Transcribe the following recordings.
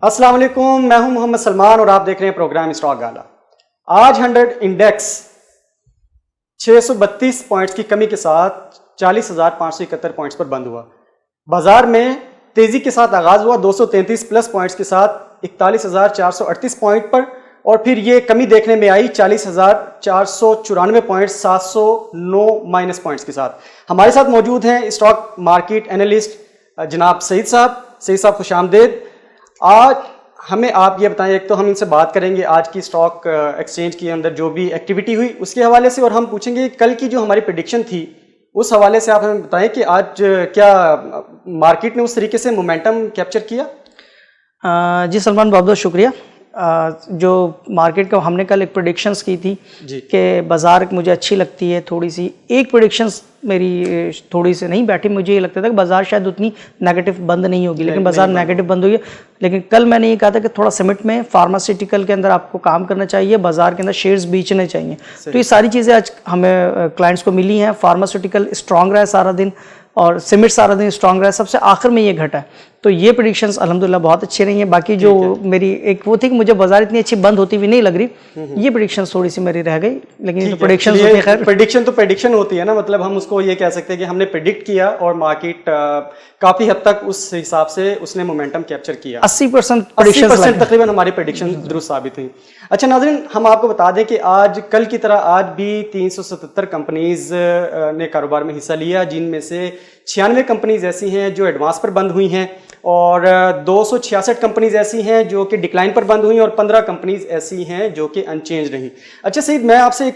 अस्सलाम वालेकुम, मैं हूं मोहम्मद सलमान और आप देख रहे हैं प्रोग्राम स्टॉक गाला। आज 100 इंडेक्स 632 पॉइंट्स की कमी के साथ 40,571 पॉइंट्स पर बंद हुआ। बाजार में तेजी के साथ आगाज हुआ 233 प्लस पॉइंट्स के साथ 41,438 पॉइंट पर, और फिर ये कमी देखने में आई 40,494 पॉइंट 709 माइनस पॉइंट्स के साथ। हमारे साथ मौजूद हैं स्टॉक मार्केट एनालिस्ट जनाब सईद साहब। सईद साहब खुश आमदेद। आज हमें आप ये बताएं, एक तो हम इनसे बात करेंगे आज की स्टॉक एक्सचेंज के अंदर जो भी एक्टिविटी हुई उसके हवाले से, और हम पूछेंगे कल की जो हमारी प्रेडिक्शन थी उस हवाले से आप हमें बताएं कि आज क्या मार्केट ने उस तरीके से मोमेंटम कैप्चर किया। जी सलमान, बहुत बहुत शुक्रिया। जो मार्केट का हमने कल एक प्रेडिक्शंस की थी कि बाज़ार मुझे अच्छी लगती है, थोड़ी सी एक प्रेडिक्शंस मेरी थोड़ी सी नहीं बैठी। मुझे ये लगता था कि बाज़ार शायद उतनी नेगेटिव बंद नहीं होगी, लेकिन बाज़ार नेगेटिव बंद हुई है। लेकिन कल मैंने ये कहा था कि थोड़ा समिट में फार्मास्यूटिकल के अंदर आपको काम करना चाहिए, बाज़ार के अंदर शेयर्स बेचने चाहिए। तो ये सारी चीज़ें आज हमें क्लाइंट्स को मिली हैं। फार्मास्यूटिकल स्ट्रॉन्ग रहा है सारा दिन और सिमिट सारा दिन स्ट्रॉन्ग रहा है, सबसे आखिर में ये घटा है। तो ये प्रेडिक्शंस अल्हम्दुलिल्लाह बहुत अच्छी रही हैं। बाकी जो मेरी एक वो थी कि मुझे बाजार इतनी अच्छी बंद होती हुई नहीं लग रही, ये प्रेडिक्शंस थोड़ी सी मेरी रह गई। लेकिन तो प्रेडिक्शंस होती है, खैर प्रेडिक्शन तो प्रेडिक्शन होती है ना, मतलब हम उसको ये कह सकते हैं कि हमने प्रेडिक्ट किया और मार्केट काफी हद तक उस हिसाब से उसने मोमेंटम कैप्चर किया। 80% तकरीबन हमारी प्रेडिक्शन दुरुस्त साबित हुई। अच्छा नाज़रीन, हम आपको बता दें कि आज कल की तरह आज भी 377 कंपनीज ने कारोबार में हिस्सा लिया, जिनमें से 96 कंपनीज ऐसी हैं जो एडवांस पर बंद हुई हैं और 266 कंपनीज ऐसी हैं जो कि डिक्लाइन पर बंद हुई और 15 कंपनीज ऐसी हैं जो कि अनचेंज रही। अच्छा सईद, मैं आपसे एक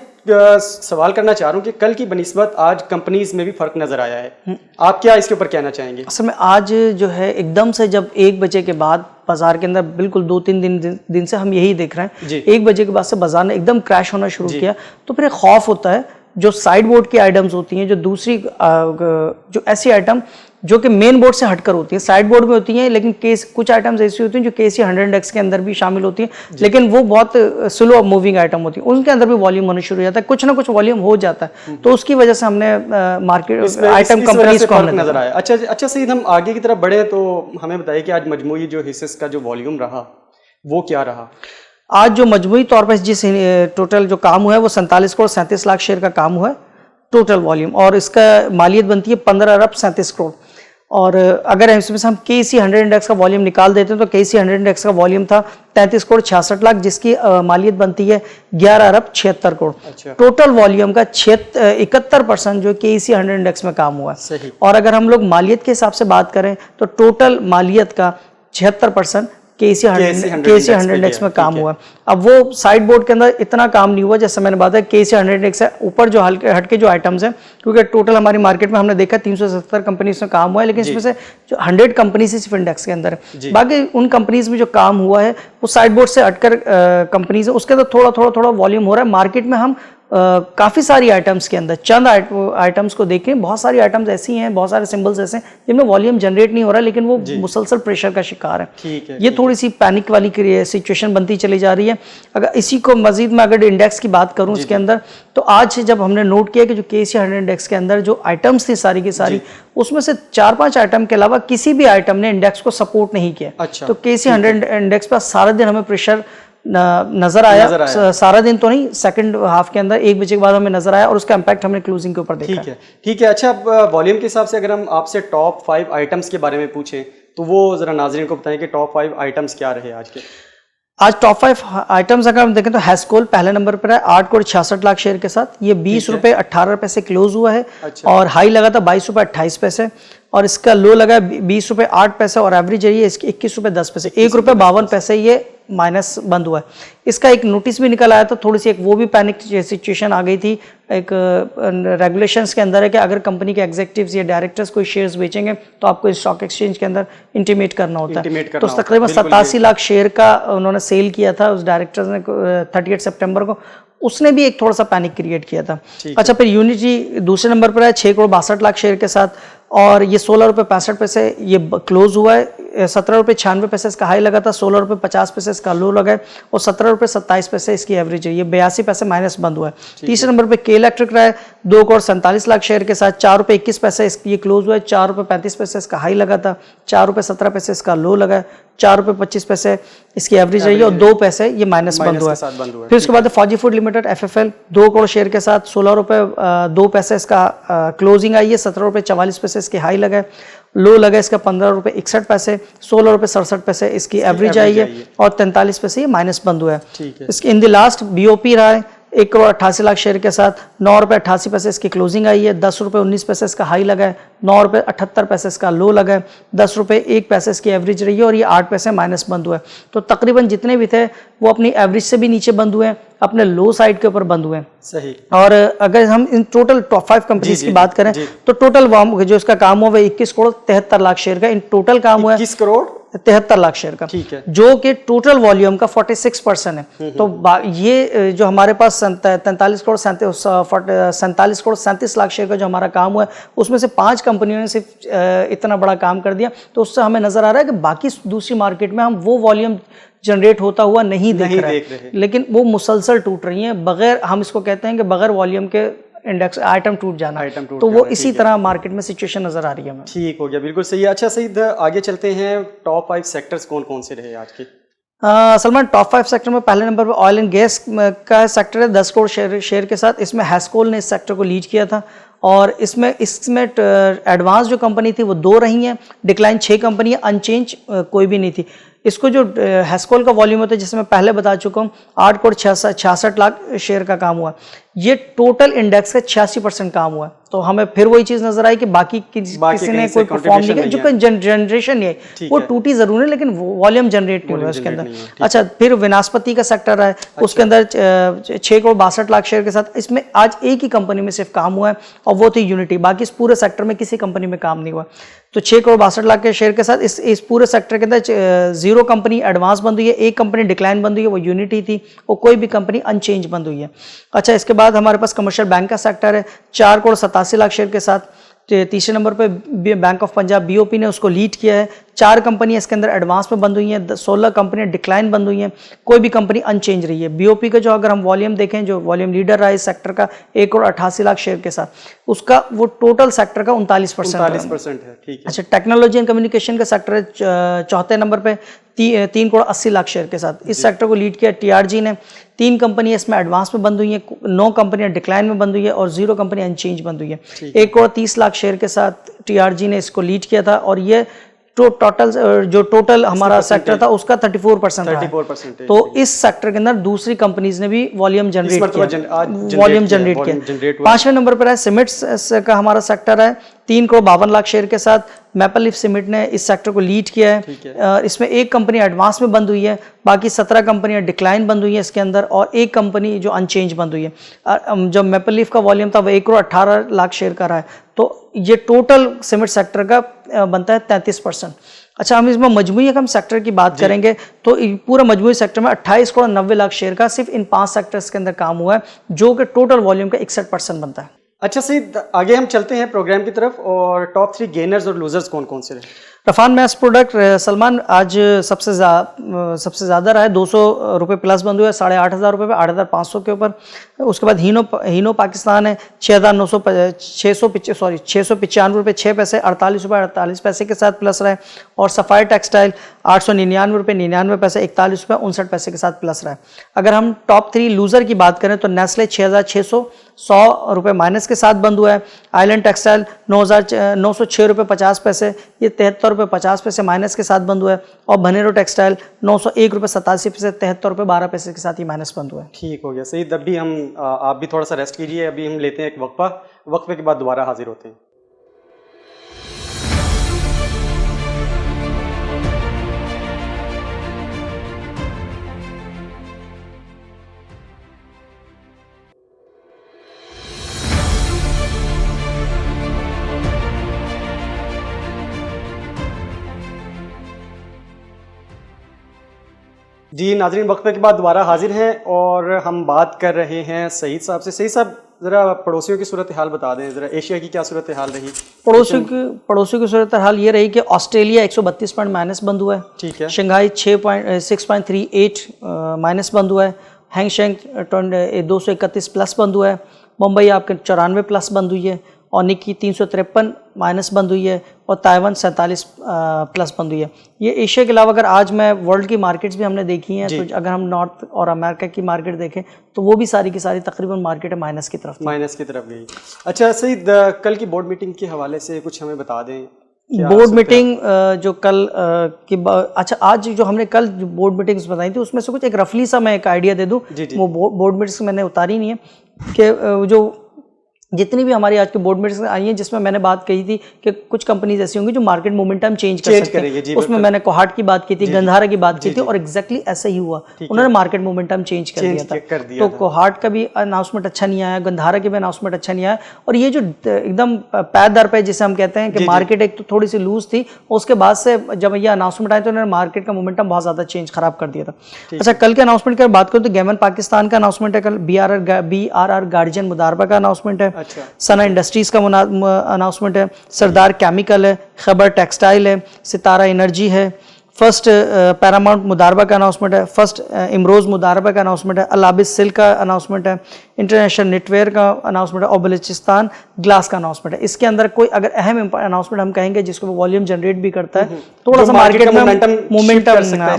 सवाल करना चाह रहा हूँ कि कल की बनिस्बत आज कंपनीज में भी फर्क नजर आया है, आप क्या इसके ऊपर कहना चाहेंगे? असल में आज जो है एकदम से जब 1 बजे के बाद बाजार के अंदर बिल्कुल 2-3 दिन से हम यही देख रहे हैं, 1 बजे के बाद से बाजार ने एकदम क्रैश होना शुरू किया। तो फिर एक खौफ होता है जो साइड बोर्ड की आइटम्स होती हैं, जो दूसरी जो ऐसी आइटम जो कि मेन बोर्ड से हटकर होती हैं, साइड बोर्ड में होती हैं, लेकिन कुछ आइटम्स ऐसी होती हैं जो KC 100 इंडेक्स के अंदर भी शामिल होती हैं, लेकिन वो बहुत स्लो मूविंग आइटम होती है, उनके अंदर भी वॉल्यूम होना शुरू हो जाता है, कुछ ना कुछ वॉल्यूम हो जाता है। तो उसकी वजह से हमने मार्केट आइटम कंपनीज को नजर आया। अच्छा सईद, हम आगे की तरफ बढ़े तो हमें बताइए कि आज मजमूई जो हिस्से का जो वॉल्यूम रहा वो क्या रहा? आज जो मजमूई तौर पर जिस टोटल जो काम हुआ है वो 47 करोड़ 37 लाख शेयर का काम हुआ है टोटल वॉल्यूम, और इसका मालियत बनती है 15 अरब 37 करोड़। और अगर इसमें से हम KC 100 इंडेक्स का वॉल्यूम निकाल देते हैं तो KC 100 इंडेक्स का वॉल्यूम था 33 करोड़ 66 लाख, जिसकी मालियत बनती है 11 अरब 76 करोड़। अच्छा। टोटल वॉल्यूम का 71% जो KC 100 इंडेक्स में काम हुआ है। और अगर हम लोग मालियत के हिसाब से बात करें तो टोटल मालियत का 76% KC 100 इंडेक्स में काम हुआ। अब वो साइड बोर्ड के अंदर इतना काम नहीं हुआ, जैसे मैंने बात है KC 100 इंडेक्स है ऊपर जो हटके जो आइटम्स हैं, क्योंकि टोटल हमारी मार्केट में हमने देखा 370 कंपनीज में काम हुआ है, लेकिन इसमें से जो 100 कंपनीज सिर्फ इंडेक्स के अंदर है, बाकी उन कंपनीज में जो काम हुआ है वो साइड बोर्ड से हटकर कंपनीज है, उसके अंदर थोड़ा वॉल्यूम हो रहा है। मार्केट में हम काफ़ी सारी आइटम्स के अंदर चंद आइटम्स को देखें, बहुत सारी आइटम्स ऐसी हैं, बहुत सारे सिंबल्स ऐसे हैं जिनमें वॉल्यूम जनरेट नहीं हो रहा, लेकिन वो मुसलसल प्रेशर का शिकार है। ये थोड़ी सी पैनिक वाली सिचुएशन बनती चली जा रही है। अगर इसी को मजीद में अगर इंडेक्स की बात करूं उसके अंदर, तो आज जब हमने नोट किया कि जो KC 100 इंडेक्स के अंदर जो आइटम्स थी सारी की सारी, उसमें से 4-5 आइटम के अलावा किसी भी आइटम ने इंडेक्स को सपोर्ट नहीं किया। अच्छा। तो KC 100 इंडेक्स पर सारा दिन हमें प्रेशर नजर आया। सारा दिन तो नहीं, सेकंड हाफ के अंदर 1 बजे के बाद हमें नजर आया और उसका इंपैक्ट हमने क्लोजिंग के ऊपर देखा। ठीक है। अच्छा, अब वॉल्यूम के हिसाब से अगर हम आपसे टॉप 5 आइटम्स के बारे में पूछें तो वो जरा नाज़रीन को बताएं कि टॉप 5 आइटम्स क्या रहे आज के? आज टॉप 5 आइटम्स अगर हम देखें तो हैस्कोल पहले नंबर पर है 8 करोड़ 66 लाख शेयर के साथ, ये 20 रुपये 18 पैसे क्लोज हुआ है। अच्छा। और हाई लगा था 22 रुपये 28 पैसे, और इसका लो लगा 20 रुपये 8 पैसे, और एवरेज है इसकी 21 रुपये 10 पैसे, 1 रुपये 52 पैसे ये माइनस बंद हुआ है। इसका एक नोटिस भी निकल आया था, थोड़ी सी एक वो भी पैनिक सिचुएशन आ गई थी। एक रेगुलेशंस के अंदर है कि अगर कंपनी के एग्जीक्यूटिव्स या डायरेक्टर्स कोई शेयर्स बेचेंगे तो आपको स्टॉक एक्सचेंज के अंदर इंटीमेट करना होता है। तो तकरीबन 87 लाख शेयर का उन्होंने सेल किया था उस डायरेक्टर्स ने 38 सितंबर को, उसने भी एक थोड़ा सा पैनिक क्रिएट किया था। अच्छा, फिर यूनिटी दूसरे नंबर पर है 6,62,00,000 शेयर के साथ, और ये 16 रुपये 65 पैसे ये क्लोज हुआ है। 17 रुपये 96 पैसे इसका हाई लगा था, 16 रुपये 50 पैसे इसका लो लगा है, और 17 रुपये 27 पैसे इसकी एवरेज है। ये 82 पैसे माइनस बंद हुआ है। तीसरे नंबर पे के इलेक्ट्रिक रहा है 2,47,00,000 शेयर के साथ, 4 रुपये 21 पैसे ये क्लोज हुआ है, 4 रुपये 35 पैसे इसका हाई लगा था, 4 रुपये 17 पैसे इसका लो लगा है, 4 रुपये 25 पैसे इसकी एवरेज रही है, और 2 पैसे ये माइनस बंद हुआ है। फिर उसके बाद फौजी food limited FFL 2 crore share के साथ 16 रुपये 2 पैसे इसका क्लोजिंग आई है, 17 रुपये 44 पैसे इसके हाई लगा है, लो लगा इसका 15 रुपये 61 पैसे, 16 रुपये 67 पैसे इसकी एवरेज आई है, और 43 पैसे ये माइनस बंद हुआ है। इसके इन द लास्ट BOP रहा है 1,88,00,000 शेयर के साथ, 9 रुपये 88 पैसे इसकी क्लोजिंग आई है, 10 रुपये 19 पैसे इसका हाई लगा है, 9 रुपये 78 पैसे इसका लो लगा है, 10 रुपये 1 पैसे इसकी एवरेज रही है, और ये 8 पैसे माइनस बंद हुआ है। तो तकरीबन जितने भी थे वो अपनी एवरेज से भी नीचे बंद हुए हैं, अपने लो साइड के ऊपर बंद हुए हैं। सही। और अगर हम इन टोटल टॉप 5 कंपनीज की बात करें तो टोटल जो इसका काम हुआ है 21,73,00,000 शेयर का इन टोटल काम हुआ है, 21,73,00,000 शेयर का, ठीक है, जो कि टोटल वॉल्यूम का 46% है। तो ये जो हमारे पास 47,37,00,000 शेयर का जो हमारा काम हुआ है, उसमें से 5 कंपनियों ने सिर्फ इतना बड़ा काम कर दिया। तो उससे हमें नजर आ रहा है कि बाकी दूसरी मार्केट में हम वो वॉल्यूम जनरेट होता हुआ नहीं देख रहे, लेकिन वो मुसलसल टूट रही हैं, बगैर, हम इसको कहते हैं कि बगैर वॉल्यूम के इंडेक्स आइटम टूट जाना, तो वो इसी तरह मार्केट में सिचुएशन नजर आ रही है हमें। ठीक हो गया, बिल्कुल सही है। अच्छा सईद, आगे चलते हैं, टॉप 5 सेक्टर्स कौन कौन से रहे आज के? सलमान, टॉप 5 सेक्टर में पहले नंबर पर ऑयल एंड गैस का सेक्टर है 10 करोड़ शेयर के साथ। इसमें हैस्कोल ने इस सेक्टर को लीड किया था, और इसमें एडवांस जो कंपनी थी वो 2 रही हैं, डिक्लाइन 6 कंपनी, अनचेंज कोई भी नहीं थी। इसको जो हैस्कोल का वॉल्यूम होता है, जिसमें पहले बता चुका हूँ, 8,66,00,000 शेयर का काम हुआ, ये टोटल इंडेक्स का 86% काम हुआ है। तो हमें फिर वही चीज नजर आई कि बाकी किसी ने कोई परफॉर्म नहीं किया, जो कोई जनरेशन नहीं है, वो टूटी जरूर है लेकिन वॉल्यूम जनरेट नहीं हुआ उसके अंदर। अच्छा, फिर विनास्पति का सेक्टर है, उसके अंदर 6,62,00,000 शेयर के साथ, इसमें आज एक ही कंपनी में सिर्फ काम हुआ है, और वो थी यूनिटी। बाकी इस पूरे सेक्टर में किसी कंपनी में काम नहीं हुआ। तो 6,62,00,000 के शेयर के साथ इस पूरे सेक्टर के अंदर 0 कंपनी एडवांस बंद हुई है, 1 कंपनी डिक्लाइन बंद हुई है, वो यूनिटी थी, और कोई भी कंपनी अनचेंज बंद हुई है। अच्छा, इसके बाद हमारे पास कमर्शियल बैंक का सेक्टर है 4,87,00,000 शेयर के साथ। तीसरे नंबर पे बैंक ऑफ पंजाब BOP ने उसको लीड किया है। 4 कंपनी इसके अंदर एडवांस में बंद हुई हैं, 16 कंपनियां डिक्लाइन बंद हुई हैं, कोई भी कंपनी अनचेंज रही है। BOP का जो अगर हम वॉल्यूम देखें, जो वॉल्यूम लीडर रहा है इस सेक्टर का 1,88,00,000 शेयर के साथ, उसका वो टोटल सेक्टर का 39% है। ठीक है। अच्छा, टेक्नोलॉजी एंड कम्युनिकेशन का सेक्टर है 4थे नंबर पे 3,80,00,000 शेयर के साथ। इस सेक्टर को लीड किया TRG ने। 3 कंपनी इसमें एडवांस में बंद हुई है, 9 कंपनियां डिक्लाइन में बंद हुई है, और 0 कंपनी अनचेंज बंद हुई है। 1,30,00,000 शेयर के साथ TRG ने इसको लीड किया था, और ये टोटल हमारा सेक्टर था उसका 34% है। तो इस सेक्टर के अंदर दूसरी कंपनीज ने भी वॉल्यूम जनरेट किया। 5वें नंबर पर है सीमेंट्स का हमारा सेक्टर है 3,52,00,000 शेयर के साथ। मैपल लीफ सीमेंट ने इस सेक्टर को लीड किया है। इसमें 1 कंपनी एडवांस में बंद हुई है, बाकी 17 कंपनियां डिक्लाइन बंद हुई है इसके अंदर, और 1 कंपनी जो अनचेंज बंद हुई है। जब मैपल लीफ का वॉल्यूम था वो 1,18,00,000 शेयर का रहा है। तो ये टोटल सीमेंट सेक्टर का बनता है 33%। अच्छा, हम इसमें मजमूई हम सेक्टर की बात करेंगे तो पूरा मजमूई सेक्टर में 28,90,00,000 शेयर का सिर्फ इन 5 सेक्टर्स के अंदर काम हुआ है, जो कि टोटल वॉल्यूम का 61% बनता है। अच्छा सईद, आगे हम चलते हैं प्रोग्राम की तरफ, और टॉप 3 गेनर्स और लूजर्स कौन कौन से रहे? रफान मैस प्रोडक्ट सलमान आज सबसे ज़्यादा रहा है, 200 रुपये प्लस बंद हुआ है, 8,500 रुपये पे, 8,500 के ऊपर। उसके बाद हीनो पाकिस्तान है 695 रुपये 6 पैसे, 48 रुपये 48 पैसे के साथ प्लस रहा है। और सफ़ायर टेक्सटाइल 899 रुपये 99 पैसे, 41 रुपये 59 पैसे के साथ प्लस रहा है। अगर हम टॉप 3 लूज़र की बात करें तो नेस्ले 6,600 रुपये माइनस के साथ बंद हुआ है। आइलैंड टेक्सटाइल 906 रुपये 50 पैसे, ये 73 रुपये 50 पैसे माइनस के साथ बंद हुआ है। और बनेरो टेक्सटाइल 901 रुपये 87 पैसे, 73 रुपये 12 पैसे के साथ ही माइनस बंद हुआ है। ठीक हो गया सही। अभी आप भी थोड़ा सा रेस्ट कीजिए, अभी हम लेते हैं एक वक्फे के बाद दोबारा हाजिर होते हैं। जी नाजरीन, वक्फे के बाद दोबारा हाजिर हैं और हम बात कर रहे हैं सईद साहब से। सईद साहब, ज़रा पड़ोसियों की सूरत हाल बता दें, ज़रा एशिया की क्या सूरत हाल रही? पड़ोसियों की सूरत हाल ये रही कि ऑस्ट्रेलिया 132 पॉइंट माइनस बंद हुआ है, ठीक है। शंघाई 6.38 माइनस बंद हुआ है, हैंगशेंग 231 प्लस बंद हुआ है, मुंबई आपके 94 प्लस बंद हुई है, और निकी 353 माइनस बंद हुई है, और ताइवान 47 प्लस बंद हुई है। ये एशिया के अलावा अगर आज मैं वर्ल्ड की मार्केट्स भी हमने देखी हैं, तो अगर हम नॉर्थ और अमेरिका की मार्केट देखें तो वो भी सारी की सारी तकरीबन मार्केट माइनस की तरफ गई। अच्छा सईद, कल की बोर्ड मीटिंग के हवाले से कुछ हमें बता दें। बोर्ड मीटिंग जो कल अच्छा आज जो हमने कल जो बोर्ड मीटिंग्स बताई थी उसमें से कुछ एक रफली सा मैं एक आइडिया दे दूं। वो बोर्ड मीटिंग्स मैंने उतारी नहीं है कि जो जितनी भी हमारी आज की बोर्ड मीटिंग्स आई हैं जिसमें मैंने बात कही थी कि कुछ कंपनीज ऐसी होंगी जो मार्केट मोमेंटम चेंज कर सकती हैं, उसमें मैंने कोहाट की बात की थी, गंधारा की बात की थी, और एग्जैक्टली ऐसा ही हुआ। उन्होंने मार्केट मोमेंटम चेंज कर दिया था। तो कोहाट का भी अनाउंसमेंट अच्छा नहीं आया, गंधारा का भी अनाउंसमेंट अच्छा नहीं आया, और ये जो एकदम पैर दर पे जिसे हम कहते हैं कि मार्केट एक तो थोड़ी सी लूज थी, उसके बाद से जब ये अनाउंसमेंट आया तो उन्होंने मार्केट का मोमेंटम बहुत ज्यादा चेंज खराब कर दिया था। अच्छा, कल के अनाउंसमेंट की बात करूँ तो गेमन पाकिस्तान का अनाउंसमेंट है, कल BRR गार्जियन मुदारबा का अनाउंसमेंट है, सना इंडस्ट्रीज का अनाउंसमेंट है, सरदार केमिकल है, खबर टेक्सटाइल है, सितारा एनर्जी है, फर्स्ट पैरामाउंट मुदारबा का अनाउंसमेंट है, फर्स्ट इमरोज मुदारबा का अनाउंसमेंट है, अलाबिस सिल्क का अनाउंसमेंट है, इंटरनेशनल नेटवेयर का अनाउंसमेंट है, और बलूचिस्तान ग्लास का अनाउंसमेंट है। इसके अंदर कोई अगर अहम अनाउंसमेंट हम कहेंगे जिसको वॉल्यूम जनरेट भी करता है, थोड़ा सा मार्केट में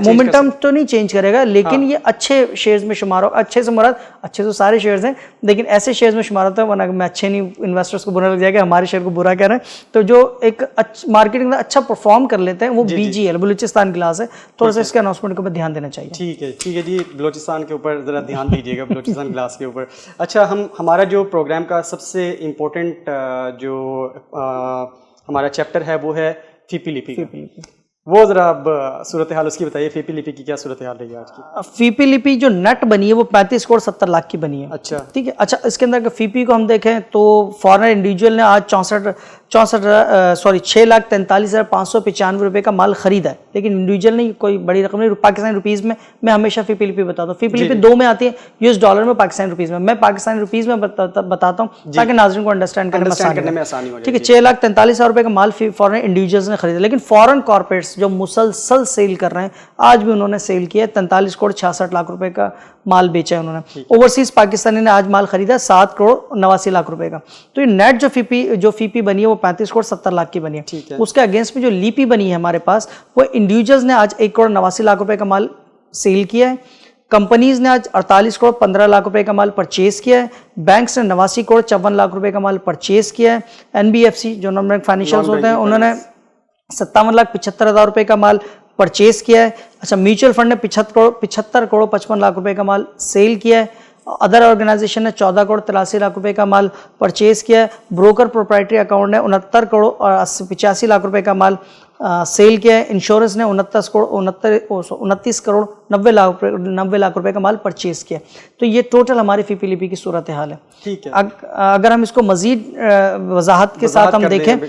मोमेंटम तो नहीं चेंज करेगा, लेकिन ये अच्छे शेयर्स में शुमार हो। अच्छे से मुराद अच्छे तो सारे शेयर्स हैं, लेकिन ऐसे शेयर्स में शुमार होता है, वरना मैं अच्छे नहीं, इन्वेस्टर्स को बुरा लग जाएगा हमारे शेयर को बुरा कह रहे हैं। तो जो एक मार्केट में अच्छा परफॉर्म कर लेते हैं वो BGL बलूचिस्तान ग्लास है। थोड़ा सा इसके अनाउंसमेंट के ऊपर ध्यान देना चाहिए। ठीक है जी, बलूचिस्तान के ऊपर जरा ध्यान दीजिएगा, बलूचिस्तान ग्लास के ऊपर। अच्छा, हमारा जो प्रोग्राम का सबसे इम्पोर्टेंट जो हमारा चैप्टर है वो है फीपी लिपि। वो जरा अब सूरत हाल उसकी बताइए, फीपी लिपि की क्या सूरत हाल रही है आज की? फीपी लिपि जो नेट बनी है वो 35 करोड़ 70 लाख की बनी है। अच्छा, ठीक है। अच्छा, इसके अंदर फीपी को हम देखें तो फॉरेन इंडिविजुअल ने आज 6,43,595 रुपए का माल खरीदा है, लेकिन इंडिविजुअल नहीं, कोई बड़ी रकम नहीं। पाकिस्तानी रुपीज़ में मैं हमेशा फीपी लिपि बताता हूँ। फीपी लिपि दो में आती है, US डॉलर में, पाकिस्तानी रुपीज़ में। मैं पाकिस्तानी रुपीज़ में बताता हूँ ताकि नाज़रीन को अंडरस्टैंड करने में आसानी हो। ठीक है, 6,43,000 रुपए का माल फॉरेन इंडिविजुअल्स ने खरीदा, लेकिन फॉरेन कॉर्पोरेट्स जो मुसलसल सेल कर रहे हैं, आज भी उन्होंने सेल किया है। 43 करोड़ 66 लाख रुपए का माल बेचा है उन्होंने। ओवरसीज पाकिस्तानी ने आज माल खरीदा 7 करोड़ 89 लाख रुपए का। तो ये नेट जो फीपी बनी है वो 35 करोड़ 70 लाख की बनी है। उसके अगेंस्ट में जो लीपी बनी है हमारे पास, वो इंडिविजुअल्स ने आज 1 करोड़ 89 लाख रुपए का माल सेल किया है। कंपनीज ने आज 48 करोड़ 15 लाख रुपए का माल परचेज किया है। बैंक्स ने 89 करोड़ 54 लाख रुपए का माल परचेज किया है। NBFC जो नॉन बैंक फाइनेंशियल्स होते हैं, उन्होंने 57 लाख 75 हज़ार रुपए का माल परचेज किया है। अच्छा, म्यूचुअल फंड ने 75 करोड़ 55 लाख रुपए का माल सेल किया है। अदर ऑर्गेनाइजेशन ने 14 करोड़ 83 लाख रुपए का माल परचेज किया है। ब्रोकर प्रोप्राइटरी अकाउंट ने 69 करोड़ और 85 लाख रुपए का माल सेल किया है। इंश्योरेंस ने 29 करोड़ 90 लाख रुपए का माल परचेज किया। तो ये टोटल हमारी फीपी लिपि की सूरत हाल है। ठीक है। अगर हम इसको मजीद वजाहत के साथ हम देखें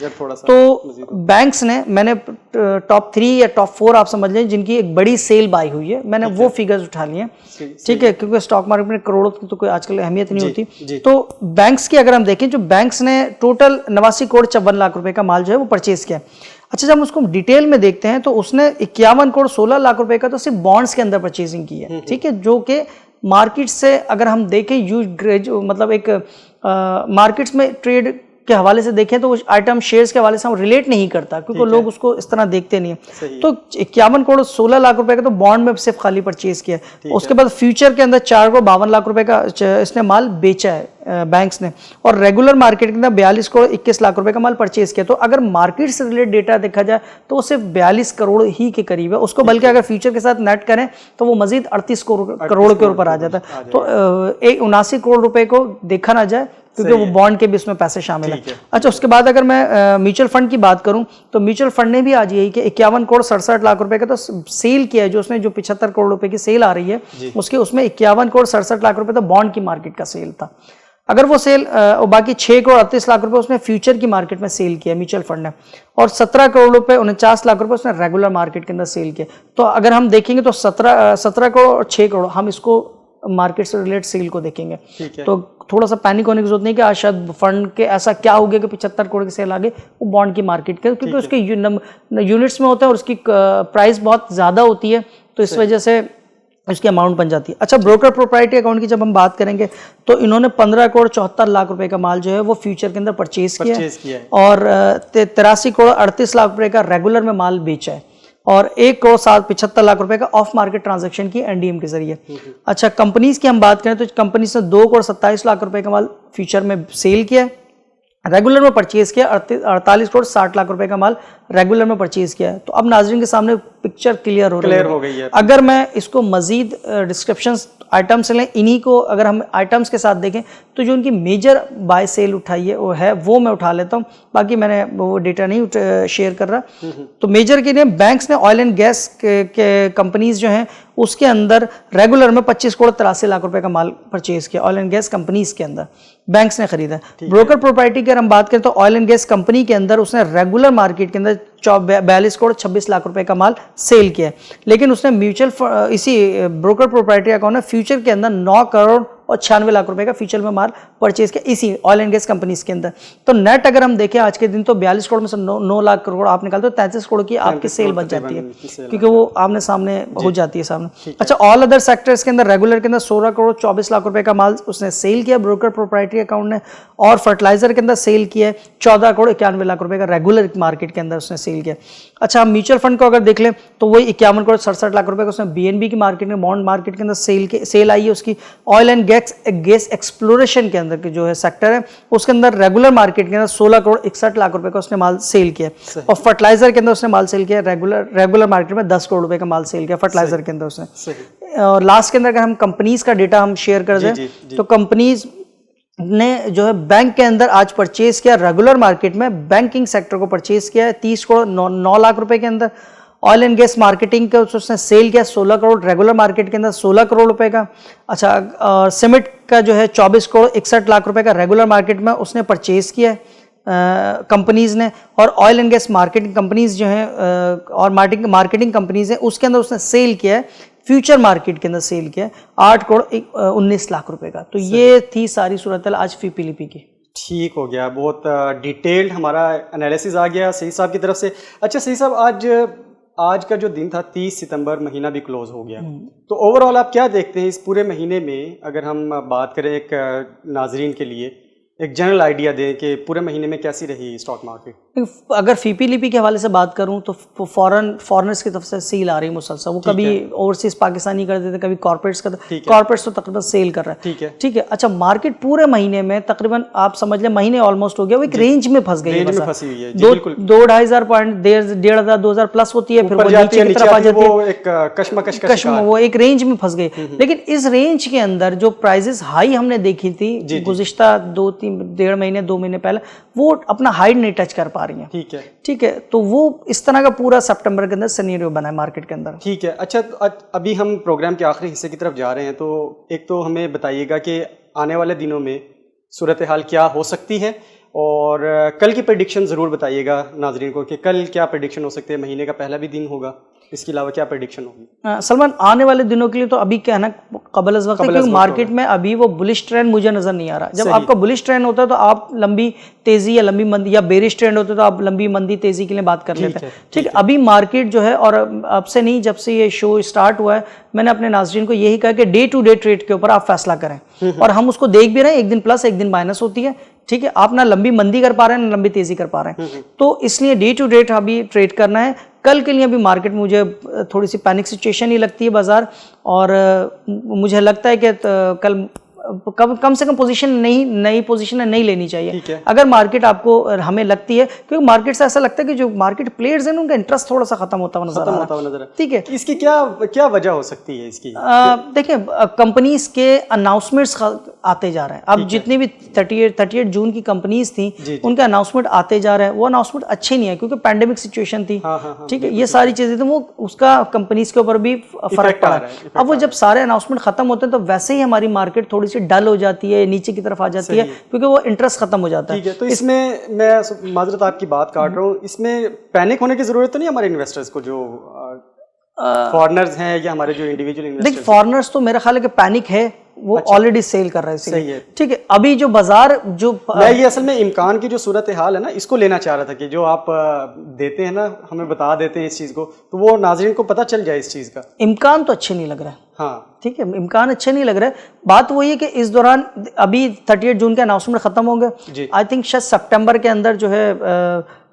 तो बैंक्स ने, मैंने टॉप 3 या टॉप 4 आप समझ लें जिनकी एक बड़ी सेल बाई हुई है, मैंने वो फिगर्स उठा लिए हैं। ठीक है, क्योंकि स्टॉक मार्केट में करोड़ों की तो कोई आजकल अहमियत नहीं होती। तो बैंक्स की अगर हम देखें, जो बैंक्स ने टोटल 89 करोड़ 54 लाख रुपए का माल जो है वो परचेज किया। अच्छा, जब हम उसको डिटेल में देखते हैं तो उसने 51 करोड़ 16 लाख रुपए का तो सिर्फ बॉन्ड्स के अंदर परचेजिंग की है। ठीक है, जो कि मार्केट से अगर हम देखें मतलब एक मार्केट्स में ट्रेड के हवाले से देखें तो उस आइटम शेयर्स के हवाले से हम रिलेट नहीं करता, क्योंकि लोग उसको इस तरह देखते नहीं है। तो 51 करोड़ 16 लाख रुपए का तो बॉन्ड में सिर्फ खाली परचेज किया है। उसके बाद फ्यूचर के अंदर 4 करोड़ 52 लाख रुपए का इसने माल बेचा है बैंक्स ने, और रेगुलर मार्केट के अंदर 42 करोड़ 21 लाख रुपए का माल परचेज किया। तो अगर मार्केट से रिलेटेड डेटा देखा जाए तो वो सिर्फ 42 करोड़ ही के करीब है। उसको बल्कि अगर फ्यूचर के साथ नेट करें तो वो मजीद 38 करोड़ के ऊपर आ जाता है। तो 79 करोड़ रुपए को देखा ना जाए, क्योंकि वो बॉन्ड के भी उसमें पैसे शामिल है। अच्छा, उसके बाद अगर मैं म्यूचुअल फंड की बात करूं तो म्यूचुअल फंड ने भी आज यही कि 51 करोड़ 67 लाख रुपए का तो सेल किया है। जो उसने जो 75 करोड़ रुपए की सेल आ रही है उसके, उसमें 51 करोड़ 67 लाख रुपए तो बॉन्ड की मार्केट का सेल था। अगर वो सेल बाकी 6 करोड़ 38 लाख रुपए उसने फ्यूचर की मार्केट में सेल किया म्यूचुअल फंड ने, और 17 करोड़ रुपए 49 लाख रुपए उसने रेगुलर मार्केट के अंदर सेल किया। तो अगर हम देखेंगे तो 17 करोड़ और 6 करोड़ हम इसको मार्केट से रिलेटेड सेल को देखेंगे। तो थोड़ा सा पैनिक होने की जरूरत नहीं कि आज शायद फंड के ऐसा क्या हो गया कि 75 करोड़ की सेल आ गई, वो बॉन्ड की मार्केट के, क्योंकि उसके यूनिट्स में होता है और उसकी प्राइस बहुत ज़्यादा होती है, तो इस वजह से उसकी अमाउंट बन जाती है। अच्छा, ब्रोकर प्रोप्राइटरी अकाउंट की जब हम बात करेंगे तो इन्होंने 15 करोड़ 74 लाख रुपए का माल जो है वो फ्यूचर के अंदर परचेज किया है, और 83 करोड़ 38 लाख रुपए का रेगुलर में माल बेचा है, और 1 करोड़ 75 लाख रुपए का ऑफ मार्केट ट्रांजैक्शन की एनडीएम के जरिए। अच्छा, कंपनीज की हम बात करें तो कंपनीज ने 2 करोड़ 27 लाख रुपए का माल फ्यूचर में सेल किया है, रेगुलर में परचेज किया 48 करोड़ 60 लाख रुपए का माल रेगुलर में परचेज किया है। तो अब नाजरीन के सामने पिक्चर क्लियर हो गई है। अगर मैं इसको मजीद डिस्क्रिप्शन आइटम्स लें, इन्हीं को अगर हम आइटम्स के साथ देखें तो जो उनकी मेजर बाय सेल उठाई है वो मैं उठा लेता हूँ, बाकी मैंने वो डेटा नहीं शेयर कर रहा। तो मेजर के लिए बैंक्स ने ऑयल एंड गैस के कंपनीज जो हैं उसके अंदर रेगुलर में 25 करोड़ 83 लाख रुपए का माल परचेज किया, ऑयल एंड गैस कंपनीज के अंदर बैंक्स ने खरीदा। ब्रोकर प्रोप्राइटरी की अगर हम बात करें तो ऑयल एंड गैस कंपनी के अंदर उसने रेगुलर मार्केट के अंदर 42 करोड़ 26 लाख रुपए का माल सेल किया है, लेकिन उसने म्यूचुअल इसी ब्रोकर प्रोप्राइटरी अकाउंट में फ्यूचर के अंदर 9 करोड़ और 96 लाख रुपए का फ्यूचर में माल परचेज किया इसी ऑयल एंड गैस कंपनीज के अंदर। तो नेट अगर हम देखें आज के दिन तो 42 करोड़ में से 9 लाख करोड़ आप निकालते हो, 33 करोड़ की आपकी सेल बच जाती है, क्योंकि वो आमने सामने हो जाती है सामने। अच्छा, ऑल अदर सेक्टर्स के अंदर रेगुलर के अंदर 16 करोड़ 24 लाख रुपए का माल उसने सेल किया ब्रोकर प्रोप्राइटरी अकाउंट ने, और फर्टिलाइजर के अंदर सेल किया है 14 करोड़ 91 लाख रुपए का रेगुलर मार्केट के अंदर उसने सेल किया। अच्छा, हम म्यूचुअल फंड को अगर देख लें तो वही 51 करोड़ 67 लाख रुपए का उसने बीएनबी की मार्केट में बॉन्ड मार्केट के अंदर सेल आई है उसकी। ऑयल एंड गैस एक्सप्लोरेशन के अंदर के जो है सेक्टर है उसके अंदर रेगुलर मार्केट के अंदर 16 करोड़ 61 लाख रुपए का उसने माल सेल किया, और फर्टिलाइजर के अंदर उसने माल सेल किया रेगुलर मार्केट में 10 करोड़ रुपए का माल सेल किया फर्टिलाइजर के अंदर उसने। और लास्ट के अंदर अगर हम कंपनीज का डेटा हम शेयर कर दें तो कंपनीज ने जो है बैंक के अंदर आज परचेज किया, रेगुलर मार्केट में बैंकिंग सेक्टर को परचेज किया है 30 करोड़ 9 लाख रुपए के अंदर। ऑयल एंड गैस मार्केटिंग का उसने सेल किया 16 करोड़ रेगुलर मार्केट के अंदर 16 करोड़ रुपए का। अच्छा, सीमेंट का जो है 24 करोड़ 61 लाख रुपए का रेगुलर मार्केट में उसने परचेज किया है कंपनीज ने, और oil and gas marketing companies जो हैं और मार्केटिंग कंपनीज हैं उसके अंदर उसने सेल किया है फ्यूचर मार्केट के अंदर सेल किया 8 करोड़ 19 लाख रुपए का। तो ये थी सारी सूरत आज फीपीलीपी की। ठीक हो गया, बहुत डिटेल्ड हमारा एनालिसिस आ गया सही साहब की तरफ से। अच्छा सही साहब, आज का जो दिन था 30 सितंबर, महीना भी क्लोज हो गया, तो ओवरऑल आप क्या देखते हैं इस पूरे महीने में? अगर हम बात करें एक नाजरीन के लिए एक जनरल आइडिया दें कि पूरे महीने में कैसी रही स्टॉक मार्केट? अगर फीपीलीपी के हवाले से बात करूं तो फॉरेनर्स की तरफ से सेल आ रही है मुसलसल, वो कभी ओवरसीज पाकिस्तानी कर देते, कभी कॉर्पोरेट्स का, कॉर्पोरेट्स तो तकरीबन सेल कर रहा है। ठीक है। अच्छा, मार्केट पूरे महीने में तकरीबन आप समझ लें महीने ऑलमोस्ट हो गया, वो एक रेंज में फंस गई है, 2-2.5 पॉइंट 1,500 2,000 प्लस होती है, फिर वो नीचे की तरफ आ जाती है, कश्मकश वो एक रेंज में फंस गई। लेकिन इस रेंज के अंदर जो प्राइजेस हाई हमने देखी थी गुज़िश्ता 2-3 महीने 2 महीने पहले, वो अपना हाई नहीं टच कर पा रही हैं। ठीक है, तो वो इस तरह का पूरा सितंबर के अंदर सिनेरियो बना है मार्केट के अंदर। ठीक है। अच्छा, तो अभी हम प्रोग्राम के आखिरी हिस्से की तरफ जा रहे हैं, तो एक तो हमें बताइएगा कि आने वाले दिनों में सूरत हाल क्या हो सकती है, और कल की प्रेडिक्शन ज़रूर बताइएगा नाजरीन को कि कल क्या प्रेडिक्शन हो सकती है, महीने का पहला भी दिन होगा, इसके अलावा क्या प्रेडिक्शन होगी? सलमान, आने वाले दिनों के लिए तो अभी क्या है ना, कबल अज़ वक्त है, क्योंकि मार्केट में अभी वो बुलिश ट्रेंड मुझे नजर नहीं आ रहा। जब आपका बुलिश ट्रेंड होता है तो आप लंबी तेजी या लंबी मंदी, या बेरिश ट्रेंड होता है तो आप लंबी मंदी तेजी के लिए बात कर लेते हैं। ठीक है, अभी मार्केट जो है, और अब से नहीं, जब से ये शो स्टार्ट हुआ है मैंने अपने नाज़रीन को यही कहा कि डे टू डे ट्रेड के ऊपर आप फैसला करें, और हम उसको देख भी रहे हैं, एक दिन प्लस एक दिन माइनस होती है। ठीक है, आप ना लंबी मंदी कर पा रहे हैं ना लंबी तेजी कर पा रहे हैं, तो इसलिए डे टू डे अभी ट्रेड करना है। कल के लिए अभी मार्केट मुझे थोड़ी सी पैनिक सिचुएशन ही लगती है बाजार, और मुझे लगता है कि कल कम से कम पोजीशन नई पोजीशन नहीं लेनी चाहिए। अगर मार्केट आपको, हमें लगती है, क्योंकि मार्केट से ऐसा लगता है कि जो मार्केट प्लेयर्स हैं उनका इंटरेस्ट थोड़ा सा खत्म होता हुआ नजर है। ठीक है, इसकी क्या वजह हो सकती है इसकी? देखिए, कंपनीज के अनाउंसमेंट्स आते जा रहे हैं। अब जितनी भी 38 जून की कंपनीज थी जी। उनके अनाउंसमेंट आते जा रहे हैं, वो अनाउंसमेंट अच्छे नहीं है क्योंकि पैंडेमिक सिचुएशन थी। ठीक है, ये सारी चीजें थी, वो उसका कंपनीज के ऊपर भी फर्क पड़ा है। अब वो जब सारे अनाउंसमेंट खत्म होते हैं तो वैसे ही हमारी मार्केट थोड़ी सी डल हो जाती है, नीचे की तरफ आ जाती है क्योंकि वो इंटरेस्ट खत्म हो जाता है। ठीक है, तो इसमें मैं माजरत आपकी बात काट रहा हूँ, इसमें पैनिक होने की जरूरत तो नहीं हमारे इन्वेस्टर्स को, जो फॉरेनर्स हैं या हमारे जो इंडिविजुअल इन्वेस्टर्स? देख, फॉरेनर्स तो मेरा ख्याल है कि पैनिक है, वो ऑलरेडी सेल कर रहे हैं। सही है। ठीक है, अभी जो बाजार जो मैं ये असल में इम्कान की जो सूरत हाल है ना, इसको लेना चाह रहा था कि जो आप देते हैं ना, हमें बता देते हैं इस चीज़ को, तो वो नाज़रीन को पता चल जाए इस चीज़ का। इम्कान तो अच्छे नहीं लग रहा है। हाँ, ठीक है, इम्कान अच्छे नहीं लग रहे। बात वही है कि इस दौरान अभी 38 जून के अनाउंसमेंट खत्म हो गए, आई थिंक शायद सितंबर के अंदर जो है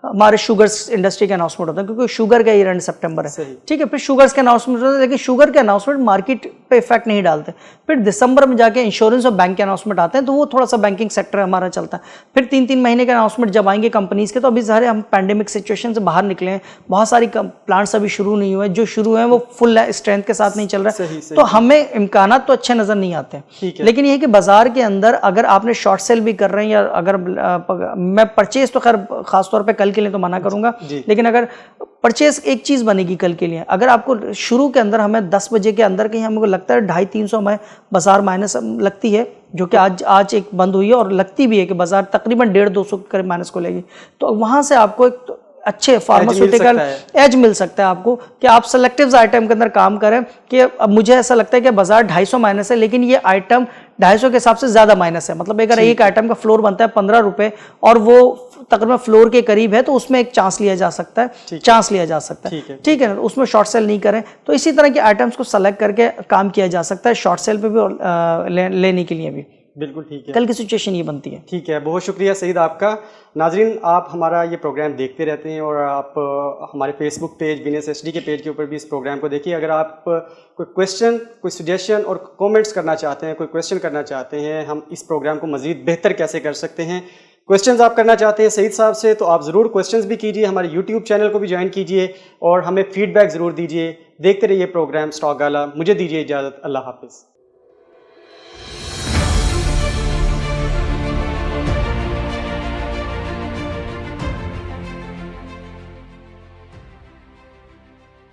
हमारे शुगर्स इंडस्ट्री के अनाउंसमेंट होता है क्योंकि शुगर का ईयर एंड सितंबर है। ठीक है, फिर शुगर्स के अनाउंसमेंट होते हैं, लेकिन शुगर के अनाउंसमेंट मार्केट पे इफेक्ट नहीं डालते। फिर दिसंबर में जाके इंश्योरेंस और बैंक के अनाउंसमेंट आते हैं, तो वो थोड़ा सा बैंकिंग सेक्टर हमारा चलता है। फिर 3-3 महीने के अनाउंसमेंट जब आएंगे कंपनीज के, तो अभी सारे हम पैंडेमिक सिचुएशन से बाहर निकले हैं, बहुत सारी प्लांट्स अभी शुरू नहीं हुए, जो शुरू हैं वो फुल स्ट्रेंथ के साथ नहीं चल रहा है, तो हमें इम्कानात तो अच्छे नजर नहीं आते। लेकिन ये कि बाजार के अंदर अगर आपने शॉर्ट सेल भी कर रहे हैं, या अगर मैं परचेज तो खैर खासतौर पर कल के लिए तो मना करूंगा, लेकिन अगर परचेस एक चीज बनेगी कल के लिए, अगर आपको शुरू के अंदर हमें 10 बजे के अंदर कहीं हमको लगता है 250-300 में बाजार माइनस लगती है, जो कि आज एक बंद हुई है, और लगती भी है कि बाजार तकरीबन 150-200 के करीब माइनस को लेगी, तो वहां से आपको एक अच्छे फार्मास्यूटिकल एज मिल सकता है आपको, कि आप सेलेक्टिव आइटम के अंदर काम करें। कि अब मुझे ऐसा लगता है कि बाजार 250 माइनस है, लेकिन ये आइटम 250 के हिसाब से ज्यादा माइनस है। मतलब अगर एक आइटम का फ्लोर बनता है 15 रुपए और वो तकरीबन फ्लोर के करीब है, तो उसमें एक चांस लिया जा सकता है, ठीक है ना, उसमें शॉर्ट सेल नहीं करें। तो इसी तरह के आइटम्स को सेलेक्ट करके काम किया जा सकता है, शॉर्ट सेल पे भी और लेने के लिए भी। बिल्कुल ठीक है, कल की सिचुएशन ये बनती है। ठीक है, बहुत शुक्रिया सईद आपका। नाजरीन, आप हमारा ये प्रोग्राम देखते रहते हैं, और आप हमारे फेसबुक पेज बिजनेस एचडी के पेज के ऊपर भी इस प्रोग्राम को देखिए। अगर आप कोई क्वेश्चन, कोई सजेशन और कमेंट्स करना चाहते हैं, कोई क्वेश्चन करना चाहते हैं, हम इस प्रोग्राम को मज़ीद बेहतर कैसे कर सकते हैं, क्वेश्चंस आप करना चाहते हैं सईद साहब से, तो आप ज़रूर क्वेश्चंस भी कीजिए, हमारे यूट्यूब चैनल को भी ज्वाइन कीजिए और हमें फीडबैक ज़रूर दीजिए। देखते रहिए प्रोग्राम स्टॉक गाला। मुझे दीजिए इजाज़त, अल्लाह हाफिज़।